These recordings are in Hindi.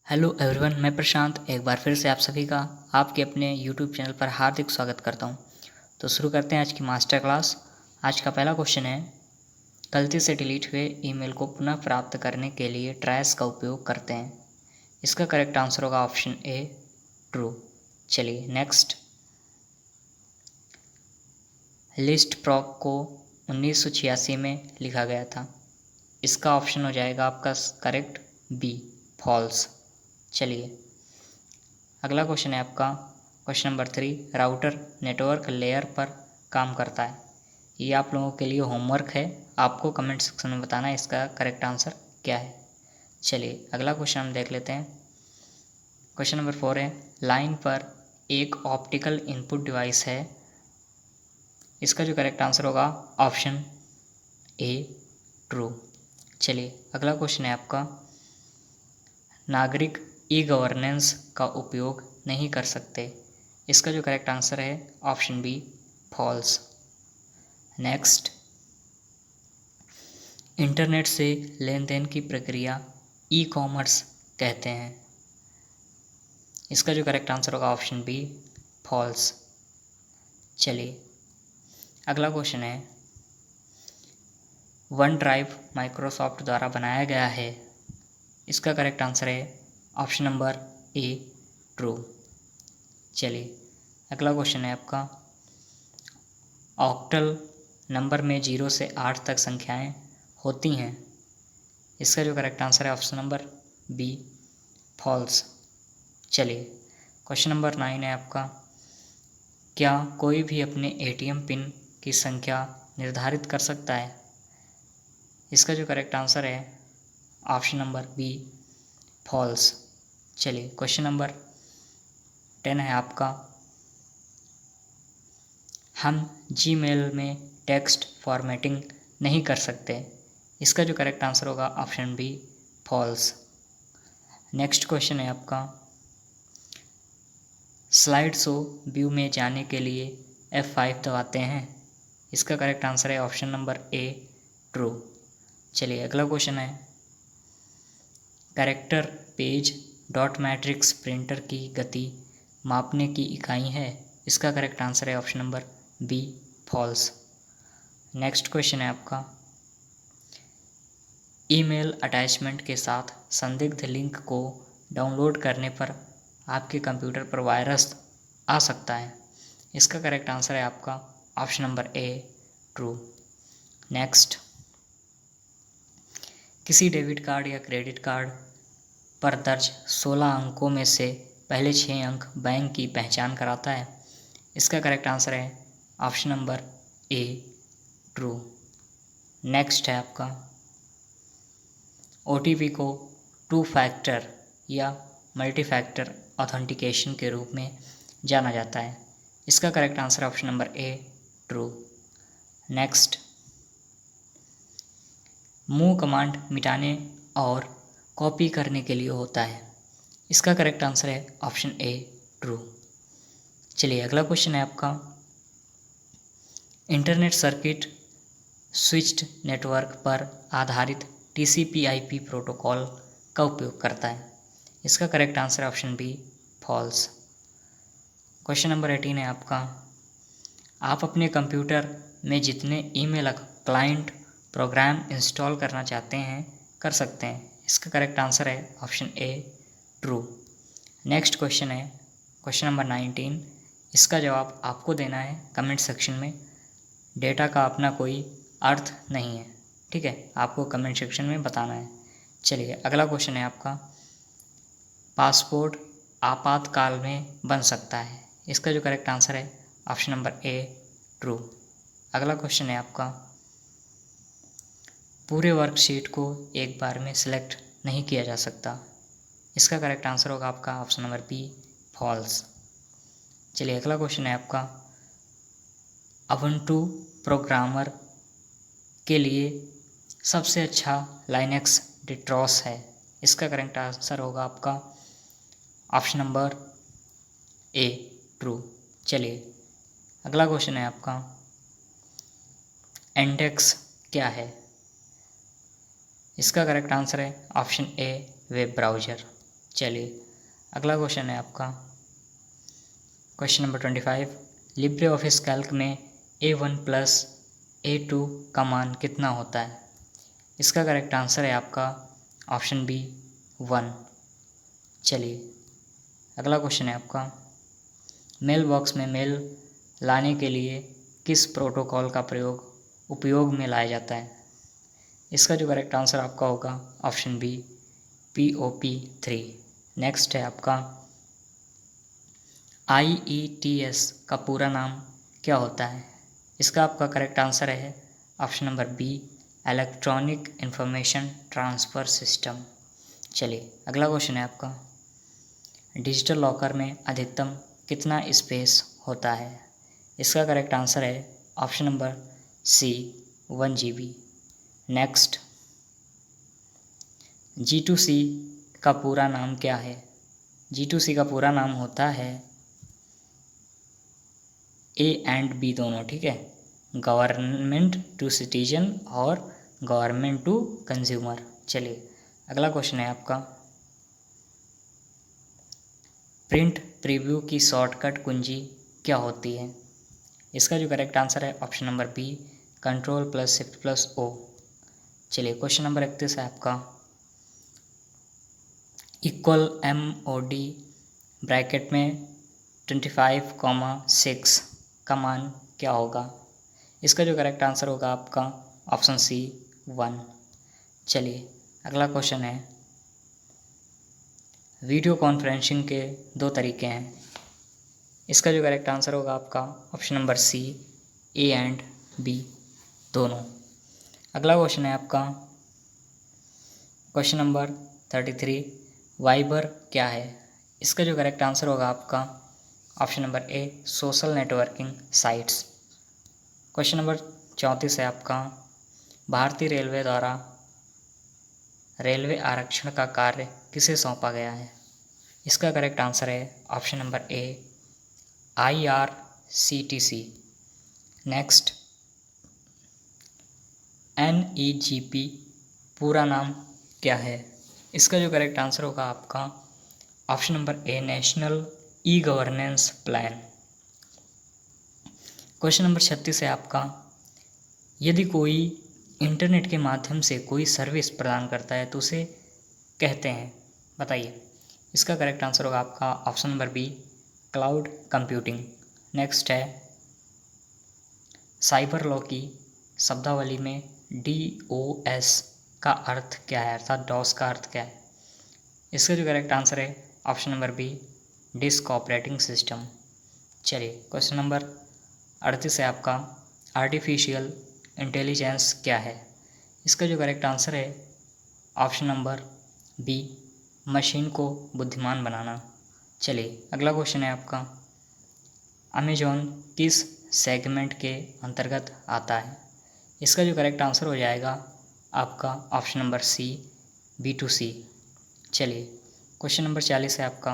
हेलो एवरीवन, मैं प्रशांत एक बार फिर से आप सभी का आपके अपने यूट्यूब चैनल पर हार्दिक स्वागत करता हूं। तो शुरू करते हैं आज की मास्टर क्लास। आज का पहला क्वेश्चन है, गलती से डिलीट हुए ईमेल को पुनः प्राप्त करने के लिए ट्रैश का उपयोग करते हैं। इसका करेक्ट आंसर होगा ऑप्शन ए, ट्रू। चलिए नेक्स्ट। लिस्ट प्रॉक को 1986 में लिखा गया था। इसका ऑप्शन हो जाएगा आपका करेक्ट बी, फॉल्स। चलिए अगला क्वेश्चन है आपका question number 3। Router network layer पर काम करता है। ये आप लोगों के लिए होमवर्क है, आपको कमेंट सेक्शन में बताना है इसका करेक्ट आंसर क्या है। चलिए अगला क्वेश्चन हम देख लेते हैं। क्वेश्चन नंबर 4 है, लाइन पर एक ऑप्टिकल इनपुट डिवाइस है। इसका जो करेक्ट आंसर होगा ऑप्शन ए, ट्रू। चलिए अगला क्वेश्चन है आपका, नागरिक ई गवर्नेंस का उपयोग नहीं कर सकते। इसका जो करेक्ट आंसर है option B, false. Next, internet से लेन देन की प्रक्रिया ई कॉमर्स कहते हैं। इसका जो करेक्ट आंसर होगा ऑप्शन बी, फॉल्स। चलिए अगला क्वेश्चन है, वन ड्राइव माइक्रोसॉफ्ट द्वारा बनाया गया है। इसका करेक्ट आंसर है ऑप्शन नंबर ए, ट्रू। चलिए अगला क्वेश्चन है आपका, ऑक्टल नंबर में 0 से 8 तक संख्याएं होती हैं। इसका जो करेक्ट आंसर है ऑप्शन नंबर बी, फॉल्स। चलिए क्वेश्चन नंबर 9 है आपका, क्या कोई भी अपने एटीएम पिन की संख्या निर्धारित कर सकता है। इसका जो करेक्ट आंसर है ऑप्शन नंबर बी, फॉल्स। चलिए क्वेश्चन नंबर 10 है आपका, हम जीमेल में टेक्स्ट फॉर्मेटिंग नहीं कर सकते। इसका जो करेक्ट आंसर होगा option B, false. Next question है आपका, स्लाइड शो व्यू में जाने के लिए F5 दबाते हैं। इसका करेक्ट आंसर है ऑप्शन नंबर ए, ट्रू। चलिए अगला क्वेश्चन है, character page dot matrix printer की गति मापने की इकाई है। इसका करेक्ट आंसर है option number B, false. Next question है आपका, ईमेल अटैचमेंट के साथ संदिग्ध लिंक को डाउनलोड करने पर आपके कंप्यूटर पर वायरस आ सकता है। इसका करेक्ट आंसर है आपका option number A, true. Next, किसी डेबिट कार्ड या क्रेडिट कार्ड पर दर्ज 16 अंकों में से पहले 6 अंक बैंक की पहचान कराता है। इसका करेक्ट आंसर है option number A, true. Next है आपका, OTP को 2 फैक्टर या मल्टी फैक्टर ऑथेंटिकेशन के रूप में जाना जाता है। इसका correct answer option number A, true. Next, move command मिटाने और कॉपी करने के लिए होता है। इसका करेक्ट आंसर है ऑप्शन ए, ट्रू। चलिए अगला क्वेश्चन है आपका, इंटरनेट सर्किट स्विच्ड नेटवर्क पर आधारित TCP/IP प्रोटोकॉल का उपयोग करता है। इसका correct answer option B, false. Question number 18 है आपका, आप अपने कंप्यूटर में जितने ईमेल क्लाइंट प्रोग्राम इंस्टॉल करना चाहते हैं कर सकते हैं। इसका करेक्ट आंसर है option A, true. Next question है क्वेश्चन नंबर 19। इसका जवाब आपको देना है कमेंट सेक्शन में। डेटा का अपना कोई अर्थ नहीं है, ठीक है, आपको कमेंट सेक्शन में बताना है। चलिए अगला क्वेश्चन है आपका, पासपोर्ट आपातकाल में बन सकता है। इसका जो करेक्ट आंसर है ऑप्शन नंबर ए, ट्रू। अगला क्वेश्चन है आपका, पूरे वर्कशीट को एक बार में सिलेक्ट नहीं किया जा सकता। इसका करेक्ट आंसर होगा आपका ऑप्शन नंबर बी, फॉल्स। चलिए अगला क्वेश्चन है आपका, उबुंटू प्रोग्रामर के लिए सबसे अच्छा लाइनक्स डिस्ट्रॉस है। इसका करेक्ट आंसर होगा आपका ऑप्शन नंबर ए, ट्रू। चलिए अगला क्वेश्चन है आपका, इंडेक्स क्या है। इसका करेक्ट आंसर है ऑप्शन ए, वेब ब्राउज़र। चलिए अगला क्वेश्चन है आपका question number 25। Libre office Calc में A1 प्लस A2 का मान कितना होता है? इसका करेक्ट आंसर है आपका ऑप्शन बी 1। चलिए अगला क्वेश्चन है आपका मेल बॉक्स में मेल लाने के लिए किस प्रोटोकॉल का उपयोग में लाया जाता है? इसका जो करेक्ट आंसर आपका होगा ऑप्शन बी POP3। नेक्स्ट है आपका IETS का पूरा नाम क्या होता है? इसका आपका करेक्ट आंसर है option number B electronic information transfer system. चलिए अगला क्वेश्चन है आपका डिजिटल लॉकर में अधिकतम कितना स्पेस होता है? इसका करेक्ट आंसर है option number C 1 GB। Next G2C का पूरा नाम क्या है? G2C का पूरा नाम होता है A एंड B दोनों, ठीक है, गवर्नमेंट टू सिटीजन और गवर्नमेंट टू कंज्यूमर। चलिए अगला क्वेश्चन है आपका प्रिंट प्रीव्यू की शॉर्टकट कुंजी क्या होती है? इसका जो करेक्ट आंसर है ऑप्शन नंबर बी Ctrl+Shift+O। चलिए क्वेश्चन नंबर 31 है आपका MOD ब्रैकेट में 25,6 का मान क्या होगा? इसका जो करेक्ट आंसर होगा आपका ऑप्शन सी 1। चलिए अगला क्वेश्चन है वीडियो कॉन्फ्रेंसिंग के 2 तरीके हैं। इसका जो करेक्ट आंसर होगा आपका option number C A and B दोनों। अगला क्वेश्चन है आपका क्वेश्चन नंबर 33 वाइबर क्या है? इसका जो करेक्ट आंसर होगा आपका ऑप्शन नंबर ए social networking sites. Question number 34 है आपका भारतीय रेलवे द्वारा रेलवे आरक्षण का कार्य किसे सौंपा गया है? इसका करेक्ट आंसर है ऑप्शन नंबर ए IRCTC। नेक्स्ट NEGP पूरा नाम क्या है? इसका जो करेक्ट आंसर होगा आपका ऑप्शन नंबर ए national e governance plan. Question number 36 है आपका यदि कोई इंटरनेट के माध्यम से कोई सर्विस प्रदान करता है तो उसे कहते हैं, बताइए। इसका करेक्ट आंसर होगा आपका option number B cloud computing. Next है साइबर लॉ की शब्दावली में DOS का अर्थ क्या है, अर्थात डॉस का अर्थ क्या है? इसका जो करेक्ट आंसर है option number B disk operating system. चलिए क्वेश्चन नंबर 38 है आपका आर्टिफिशियल इंटेलिजेंस क्या है? इसका जो करेक्ट आंसर है ऑप्शन नंबर बी मशीन को बुद्धिमान बनाना। चलिए अगला क्वेश्चन है आपका अमेजॉन किस सेगमेंट के अंतर्गत आता है? इसका जो करेक्ट आंसर हो जाएगा आपका ऑप्शन नंबर सी B2C। चलिए क्वेश्चन नंबर 40 है आपका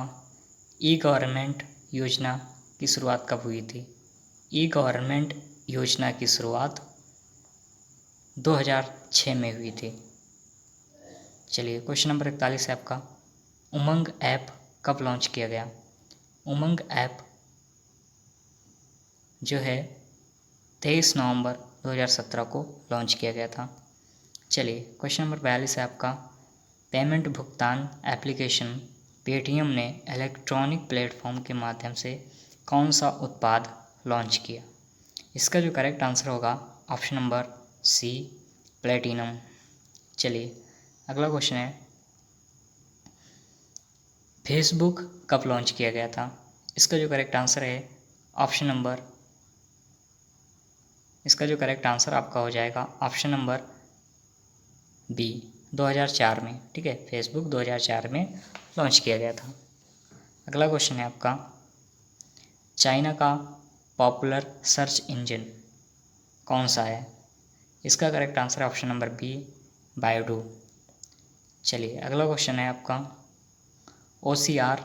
ई गवर्नमेंट योजना की शुरुआत कब हुई थी? ई गवर्नमेंट योजना की शुरुआत 2006 में हुई थी। चलिए क्वेश्चन नंबर 41 है आपका उमंग ऐप कब लॉन्च किया गया? उमंग ऐप जो है 23 नवंबर 2017 को लॉन्च किया गया था। चलिए क्वेश्चन नंबर 42 है आपका पेमेंट भुगतान एप्लीकेशन पेटीएम ने इलेक्ट्रॉनिक प्लेटफॉर्म के माध्यम से कौन सा उत्पाद लॉन्च किया? इसका जो करेक्ट आंसर होगा ऑप्शन नंबर सी प्लेटिनम। चलिए अगला क्वेश्चन है फेसबुक कब लॉन्च किया गया था? इसका जो करेक्ट आंसर है ऑप्शन नंबर इसका जो करेक्ट आंसर आपका हो जाएगा ऑप्शन नंबर बी 2004 में, ठीक है, फेसबुक 2004 में लॉन्च किया गया था। अगला क्वेश्चन है आपका चाइना का पॉपुलर सर्च इंजन कौन सा है? इसका correct answer option number B बायोडू। चलिए अगला क्वेश्चन है आपका OCR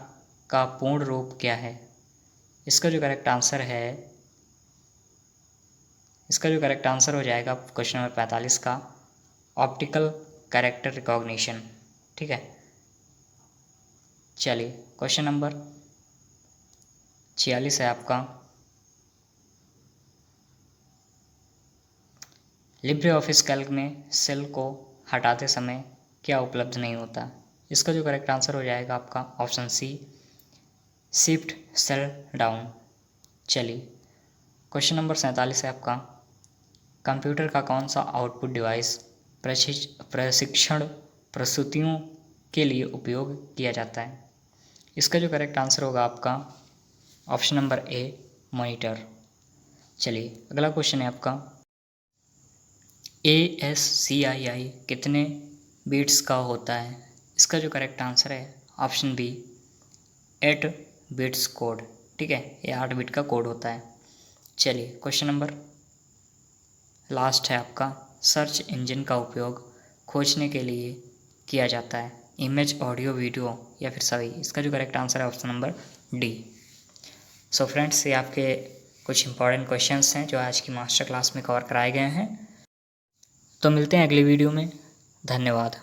का पूर्ण रूप क्या है? इसका जो करेक्ट आंसर हो जाएगा क्वेश्चन नंबर 45 का ऑप्टिकल कैरेक्टर रिकॉग्निशन, ठीक है। चलिए क्वेश्चन नंबर 46 है आपका, लिब्रे ऑफिस कैल्क में सेल को हटाते समय क्या उपलब्ध नहीं होता। इसका जो करेक्ट आंसर हो जाएगा आपका option C, shift cell down. चलिए क्वेश्चन नंबर 47 है आपका, कंप्यूटर का कौन सा आउटपुट डिवाइस प्रशिक्षण प्रस्तुतियों के लिए उपयोग किया जाता है। इसका जो करेक्ट आंसर होगा आपका ऑप्शन नंबर ए, मॉनिटर। चलिए अगला क्वेश्चन है आपका, ASCII कितने बिट्स का होता है। इसका जो करेक्ट आंसर है ऑप्शन बी, 8 बिट्स कोड। ठीक है, ये 8 बिट का कोड होता है। चलिए क्वेश्चन नंबर लास्ट है आपका, सर्च इंजन का उपयोग खोजने के लिए किया जाता है, इमेज, ऑडियो, वीडियो या फिर सभी। इसका जो करेक्ट आंसर है option number D. So friends, ये आपके कुछ इंपॉर्टेंट क्वेश्चंस हैं जो आज की मास्टर क्लास में कवर कराए गए हैं। तो मिलते हैं अगली वीडियो में। धन्यवाद।